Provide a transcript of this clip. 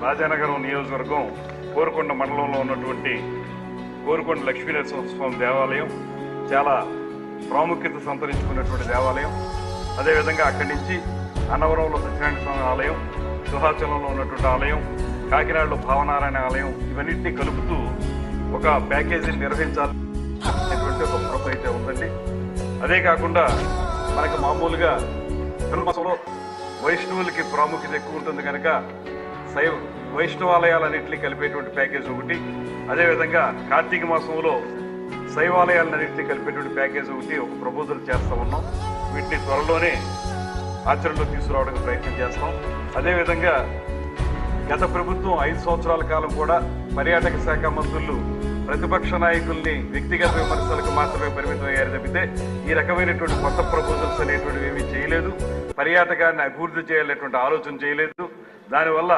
రాజానగరం నియోజకవర్గం కోరుకొండ మండలంలో ఉన్నటువంటి కోరుకొండ లక్ష్మీనరసింహస్వామి దేవాలయం చాలా ప్రాముఖ్యత సంతరించుకున్నటువంటి దేవాలయం. అదేవిధంగా అక్కడి నుంచి అన్నవరంలో సత్యనారాయణ స్వామి ఆలయం, సింహాచలంలో ఉన్నటువంటి ఆలయం, కాకినాడలో భావనారాయణ ఆలయం, ఇవన్నింటినీ కలుపుతూ ఒక ప్యాకేజీని నిర్వహించాలనేటువంటి ఒక ప్రొప అయితే ఉందండి. అదే కాకుండా మనకు మామూలుగా ధనుర్మాసంలో వైష్ణవులకి ప్రాముఖ్యత ఎక్కువ ఉంటుంది కనుక వైష్ణవాలయాలన్నింటినీ కలిపేటువంటి ప్యాకేజ్ ఒకటి, అదేవిధంగా కార్తీక మాసంలో శైవాలయాలన్నింటినీ కలిపేటువంటి ప్యాకేజ్ ఒకటి ఒక ప్రపోజల్ చేస్తూ ఉన్నాం. వీటిని త్వరలోనే ఆచరణలో తీసుకురావడానికి ప్రయత్నం చేస్తాం. అదేవిధంగా గత ప్రభుత్వం 5 సంవత్సరాల కాలం కూడా పర్యాటక శాఖ మంత్రులు ప్రతిపక్ష నాయకుల్ని వ్యక్తిగత విమర్శలకు మాత్రమే పరిమితం అయ్యారు తప్పితే ఈ రకమైనటువంటి కొత్త ప్రపోజల్స్ అనేటువంటివి ఏమీ చేయలేదు. పర్యాటకాన్ని అభివృద్ధి చేయాలనేటువంటి ఆలోచన చేయలేదు. దానివల్ల